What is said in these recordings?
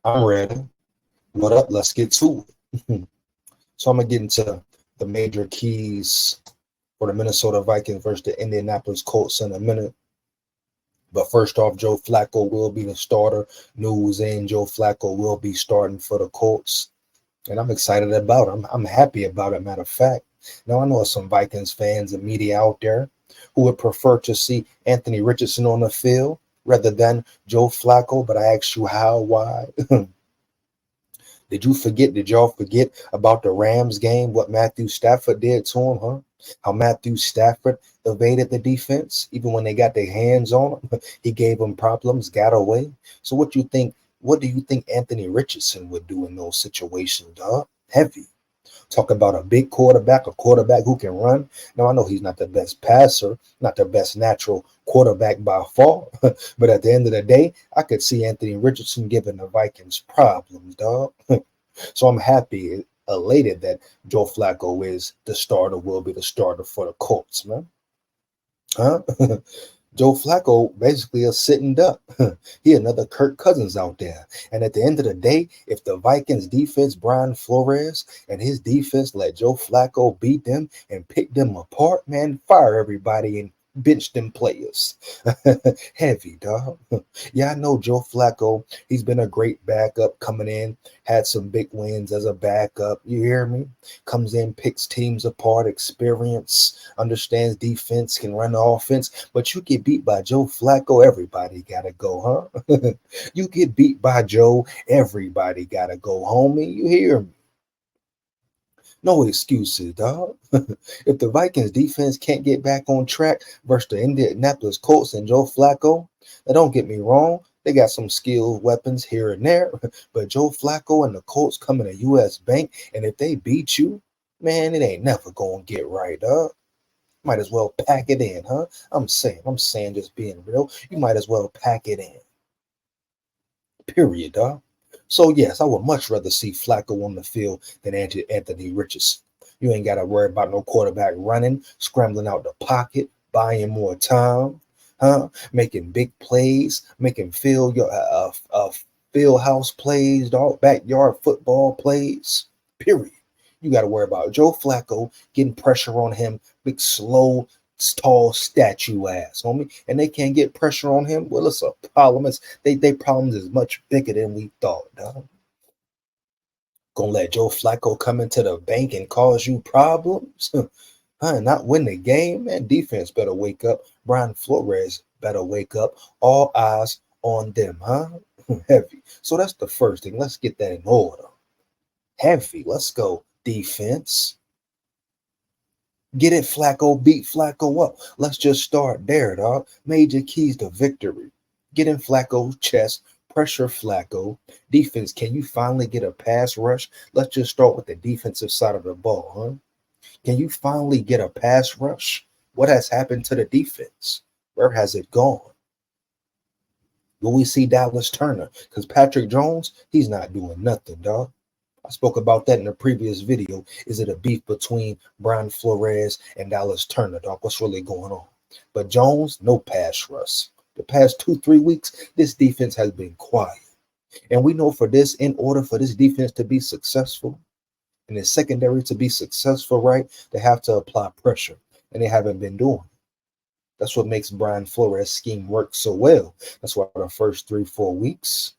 I'm ready. What up? Let's get to it. So I'm gonna get into the major keys for the Minnesota Vikings versus the Indianapolis Colts in a minute. But first off, Joe Flacco will be the starter. News in, Joe Flacco will be starting for the Colts. And I'm excited about it. I'm happy about it, matter of fact. Now, I know some Vikings fans and media out there who would prefer to see Anthony Richardson on the field rather than Joe Flacco, but I ask you how, why? Did y'all forget about the Rams game? What Matthew Stafford did to him, huh? How Matthew Stafford evaded the defense, even when they got their hands on him. He gave them problems, got away. So what you think? What do you think Anthony Richardson would do in those situations, dog? Heavy. Talk about a quarterback who can run. Now, I know he's not the best passer, not the best natural quarterback by far, but at the end of the day, I could see Anthony Richardson giving the Vikings problems, dog. So I'm happy, elated that Joe Flacco is the starter, will be the starter for the Colts, man. Huh? Joe Flacco basically a sitting duck. He another Kirk Cousins out there. And at the end of the day, if the Vikings defense, Brian Flores and his defense let Joe Flacco beat them and pick them apart, man, fire everybody and bench them players. Heavy, dog. Yeah, I know Joe Flacco. He's been a great backup coming in, had some big wins as a backup. You hear me? Comes in, picks teams apart, experience, understands defense, can run the offense. But you get beat by Joe Flacco, everybody gotta go, huh? You get beat by Joe, everybody gotta go, homie. You hear me? No excuses, dog. If the Vikings defense can't get back on track versus the Indianapolis Colts and Joe Flacco, now don't get me wrong, they got some skilled weapons here and there, but Joe Flacco and the Colts come in a U.S. Bank, and if they beat you, man, it ain't never gonna get right, dog. Might as well pack it in, huh? I'm saying, just being real. You might as well pack it in. Period, dog. So yes, I would much rather see Flacco on the field than Anthony Richardson. You ain't got to worry about no quarterback running, scrambling out the pocket, buying more time, huh? Making big plays, making field house plays, dog, backyard football plays. Period. You got to worry about Joe Flacco getting pressure on him, big slow tall statue ass, homie, and they can't get pressure on him. Well, it's a problem. They problems is much bigger than we thought, dog. Gonna let Joe Flacco come into the bank and cause you problems? Huh, not win the game, man. Defense better wake up. Brian Flores better wake up. All eyes on them, huh? Heavy. So that's the first thing. Let's get that in order. Heavy. Let's go. Defense. Get it, Flacco. Beat Flacco up. Let's just start there, dog. Major keys to victory. Get in Flacco's chest. Pressure Flacco. Defense, can you finally get a pass rush? Let's just start with the defensive side of the ball, huh? Can you finally get a pass rush? What has happened to the defense? Where has it gone? Will we see Dallas Turner? Because Patrick Jones, he's not doing nothing, dog. I spoke about that in a previous video. Is it a beef between Brian Flores and Dallas Turner, dog? What's really going on? But Jones, no pass rush. The past 2, 3 weeks, this defense has been quiet. And we know for this, in order for this defense to be successful, and the secondary to be successful, right, they have to apply pressure. And they haven't been doing it. That's what makes Brian Flores' scheme work so well. That's why the first 3, 4 weeks,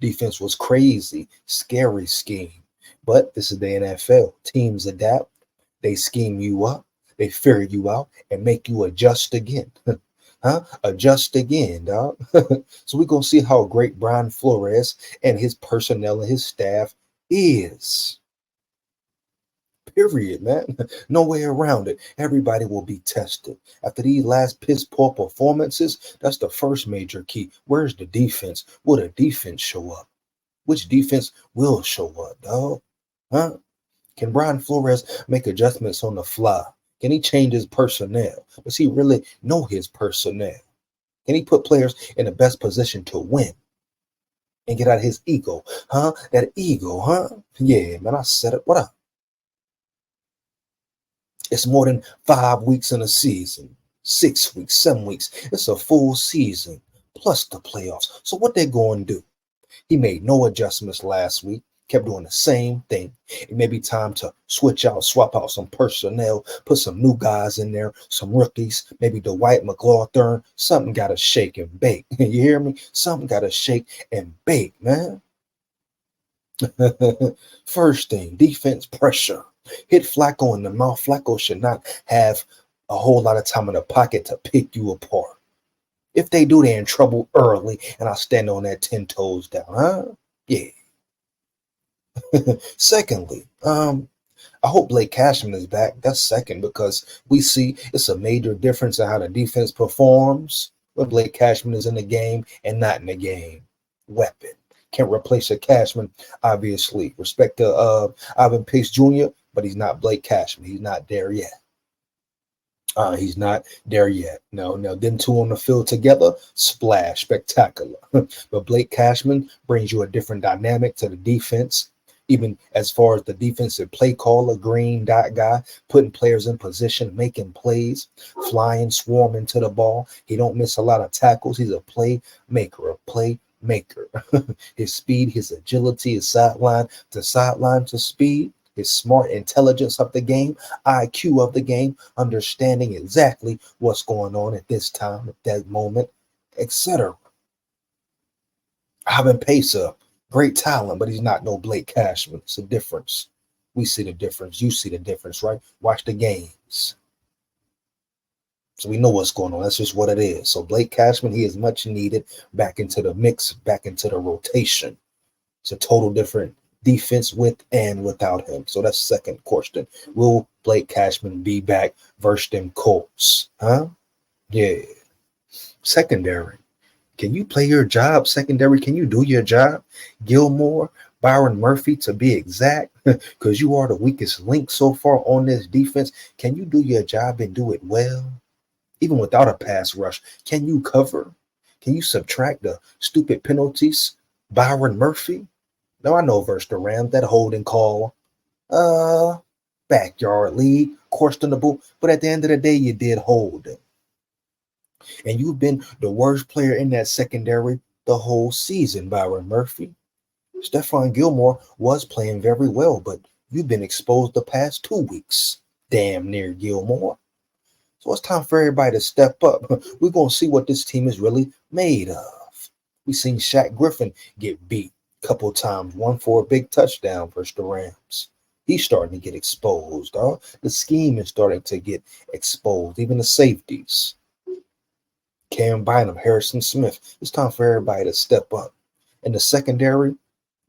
defense was crazy, scary scheme. But this is the NFL. Teams adapt. They scheme you up. They figure you out and make you adjust again. Huh? Adjust again, dog. So we're going to see how great Brian Flores and his personnel and his staff is. Period, man. No way around it. Everybody will be tested. After these last piss poor performances, that's the first major key. Where's the defense? Will the defense show up? Which defense will show up, dog? Huh? Can Brian Flores make adjustments on the fly? Can he change his personnel? Does he really know his personnel? Can he put players in the best position to win and get out of his ego? Huh? That ego, huh? Yeah, man, I said it. What up? It's more than 5 weeks in a season, 6 weeks, 7 weeks. It's a full season plus the playoffs. So what they going to do? He made no adjustments last week, kept doing the same thing. It may be time to swap out some personnel, put some new guys in there, some rookies, maybe Dwight McLaughlin. Something got to shake and bake. You hear me? Something got to shake and bake, man. First thing, defense pressure. Hit Flacco in the mouth. Flacco should not have a whole lot of time in the pocket to pick you apart. If they do, they're in trouble early, and I stand on that 10 toes down, huh? Yeah. Secondly, I hope Blake Cashman is back. That's second, because we see it's a major difference in how the defense performs when Blake Cashman is in the game and not in the game. Weapon. Can't replace a Cashman, obviously. Respect to Ivan Pace Jr., but he's not Blake Cashman. He's not there yet. He's not there yet. No, them two on the field together, splash, spectacular. But Blake Cashman brings you a different dynamic to the defense, even as far as the defensive play caller, green dot guy, putting players in position, making plays, flying, swarming to the ball. He don't miss a lot of tackles. He's a playmaker. His speed, his agility, his sideline to speed, his smart intelligence of the game, IQ of the game, understanding exactly what's going on at this time, at that moment, etc. Ivan Pace, great talent, but he's not no Blake Cashman. It's a difference. We see the difference. You see the difference, right? Watch the games. So we know what's going on. That's just what it is. So Blake Cashman, he is much needed back into the mix, back into the rotation. It's a total different defense with and without him. So that's second question. Will Blake Cashman be back versus them Colts? Huh? Yeah. Secondary. Can you play your job? Secondary, can you do your job? Gilmore, Byron Murphy, to be exact, because you are the weakest link so far on this defense. Can you do your job and do it well? Even without a pass rush, can you cover? Can you subtract the stupid penalties? Byron Murphy? Now, I know versus the Rams, that holding call, backyard league, questionable, but at the end of the day, you did hold it. And you've been the worst player in that secondary the whole season, Byron Murphy. Stephon Gilmore was playing very well, but you've been exposed the past 2 weeks, damn near Gilmore. So it's time for everybody to step up. We're going to see what this team is really made of. We've seen Shaq Griffin get beat a couple of times, one for a big touchdown versus the Rams. He's starting to get exposed. The scheme is starting to get exposed, even the safeties. Cam Bynum, Harrison Smith. It's time for everybody to step up. In the secondary,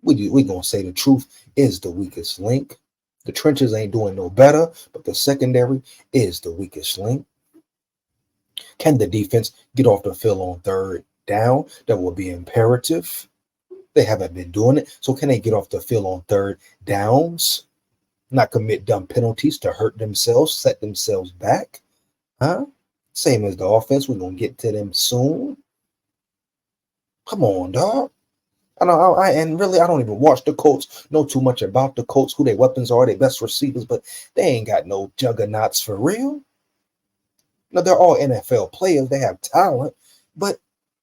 we're going to say the truth, is the weakest link. The trenches ain't doing no better, but the secondary is the weakest link. Can the defense get off the field on third down? That will be imperative. They haven't been doing it. So can they get off the field on third downs? Not commit dumb penalties to hurt themselves, set themselves back? Huh? Same as the offense. We're going to get to them soon. Come on, dog. I don't even watch the Colts, know too much about the Colts, who their weapons are, their best receivers, but they ain't got no juggernauts for real. Now, they're all NFL players. They have talent, but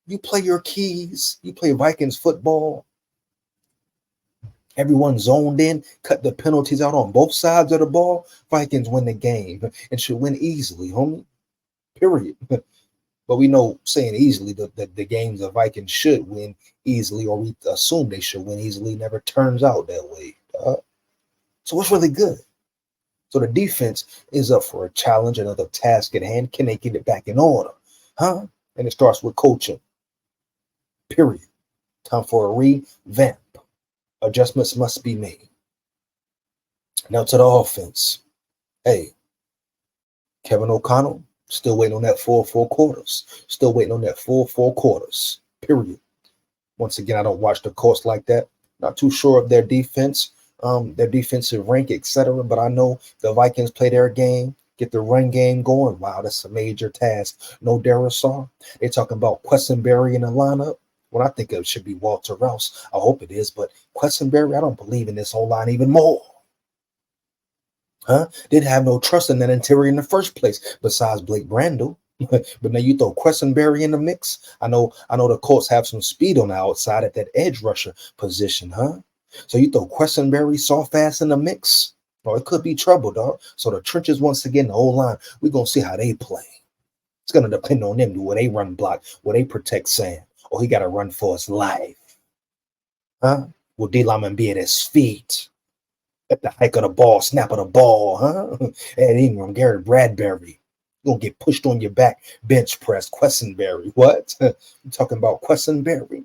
you play your keys. You play Vikings football. Everyone zoned in, cut the penalties out on both sides of the ball. Vikings win the game and should win easily, homie. Period. But we know, saying easily, the games the Vikings should win easily, or we assume they should win easily, never turns out that way. So it's really good. So the defense is up for a challenge, another task at hand. Can they get it back in order? Huh? And it starts with coaching. Period. Time for a revamp. Adjustments must be made. Now to the offense. Hey, Kevin O'Connell, still waiting on that full 4 quarters. Still waiting on that full 4 quarters. Period. Once again, I don't watch the Colts like that. Not too sure of their defense, their defensive rank, etc. But I know the Vikings play their game, get the run game going. Wow, that's a major task. No Darisaw. They're talking about Quessenberry in the lineup. When I think it should be Walter Rouse. I hope it is, but Quessenberry, I don't believe in this whole line even more. Huh? Didn't have no trust in that interior in the first place, besides Blake Brandel. But now you throw Quessenberry in the mix. I know the Colts have some speed on the outside at that edge rusher position, huh? So you throw Quessenberry soft ass in the mix. Oh, it could be trouble, dog. So the trenches once again, the whole line, we're gonna see how they play. It's gonna depend on them. Will they run block? Will they protect Sam? Or he gotta run for his life? Huh? Will D Lyman be at his feet? At the hike of the ball, snap of the ball, huh? Ed Ingram, Garrett Bradbury. You're gonna get pushed on your back, bench press, Quessenberry. What? I'm talking about Quessenberry.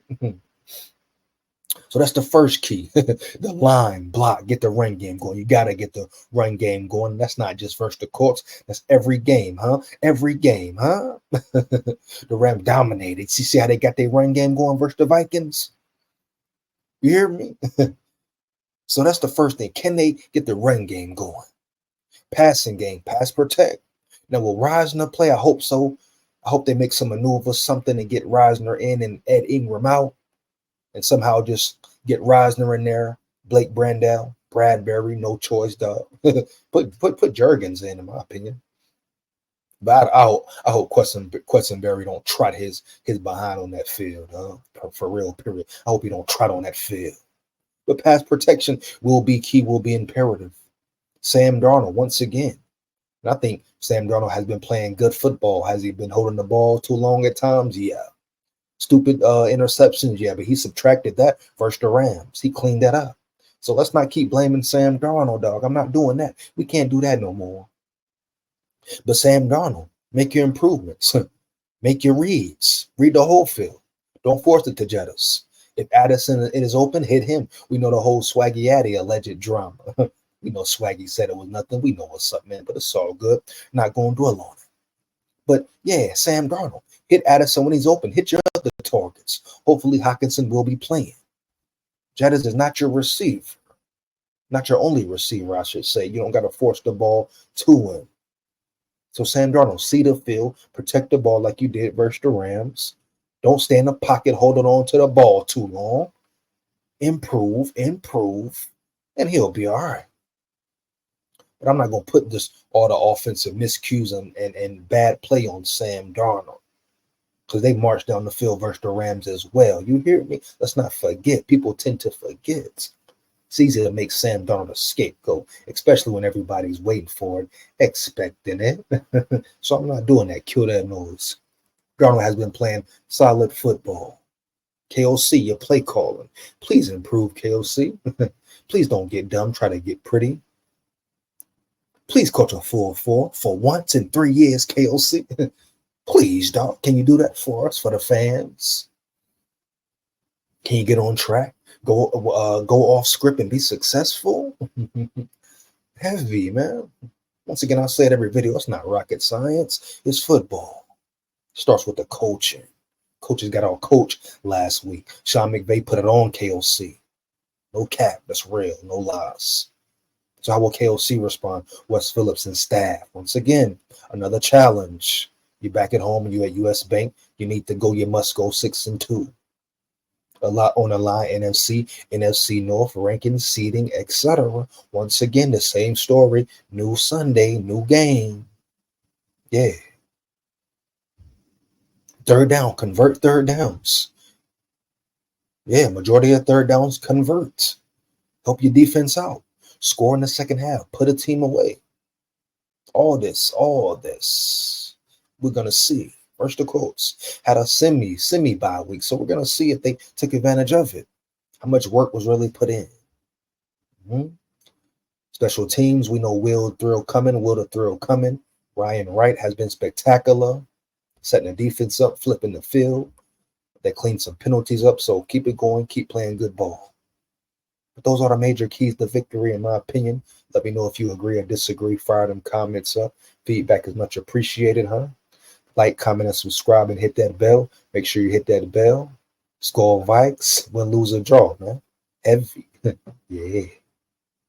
So that's the first key. The line, block, get the run game going. You gotta get the run game going. That's not just versus the Colts. That's every game, huh? Every game, huh? The Rams dominated. See how they got their run game going versus the Vikings? You hear me? So that's the first thing. Can they get the run game going? Passing game, pass protect. Now, will Reisner play? I hope so. I hope they make some maneuvers, something to get Reisner in and Ed Ingram out, and somehow just get Reisner in there. Blake Brandel, Bradbury, no choice, dog. put Jurgens in my opinion. But I hope Quessenberry don't trot his behind on that field, for real, period. I hope he don't trot on that field. But pass protection will be key, will be imperative. Sam Darnold, once again. And I think Sam Darnold has been playing good football. Has he been holding the ball too long at times? Yeah. Stupid interceptions, yeah, but he subtracted that versus the Rams. He cleaned that up. So let's not keep blaming Sam Darnold, dog. I'm not doing that. We can't do that no more. But Sam Darnold, make your improvements. Make your reads. Read the whole field. Don't force it to Jettas. If Addison is open, hit him. We know the whole Swaggy Addy alleged drama. We know Swaggy said it was nothing. We know what's up, man, but it's all good. Not going to dwell on it. But yeah, Sam Darnold, hit Addison when he's open. Hit your other targets. Hopefully Hockenson will be playing. Jettas is not your receiver. Not your only receiver, I should say. You don't got to force the ball to him. So Sam Darnold, see the field, protect the ball like you did versus the Rams. Don't stay in the pocket holding on to the ball too long. Improve, and he'll be all right. But I'm not going to put all the offensive miscues and bad play on Sam Darnold, because they marched down the field versus the Rams as well. You hear me? Let's not forget. People tend to forget. It's easy to make Sam Darnold a scapegoat, especially when everybody's waiting for it, expecting it. So I'm not doing that. Kill that noise. Darnold has been playing solid football. KOC, your play calling. Please improve, KOC. Please don't get dumb. Try to get pretty. Please coach a 4-4 for once in 3 years, KOC. Please, dog. Can you do that for us, for the fans? Can you get on track? Go off script and be successful? Heavy, man. Once again, I say it every video. It's not rocket science. It's football. Starts with the coaching. Coaches got our coach last week. Sean McVay put it on KOC. No cap. That's real. No lies. So how will KOC respond? Wes Phillips and staff. Once again, another challenge. You're back at home and you're at US Bank. You need to go. You must go 6-2. A lot on the line. NFC North rankings, seeding, etc. Once again, the same story. New Sunday, new game. Yeah. Third down, convert third downs. Yeah, majority of third downs convert. Help your defense out. Score in the second half. Put a team away. All this. We're going to see. First, the Colts had a semi bye week. So we're going to see if they took advantage of it. How much work was really put in. Special teams, we know Will the Thrill coming. Ryan Wright has been spectacular. Setting the defense up, flipping the field. They cleaned some penalties up. So keep it going. Keep playing good ball. But those are the major keys to victory, in my opinion. Let me know if you agree or disagree. Fire them comments up. Feedback is much appreciated, huh? Like, comment, and subscribe, and hit that bell. Make sure you hit that bell. SKOL Vikes, win, lose, or draw, man. Heavy. Yeah.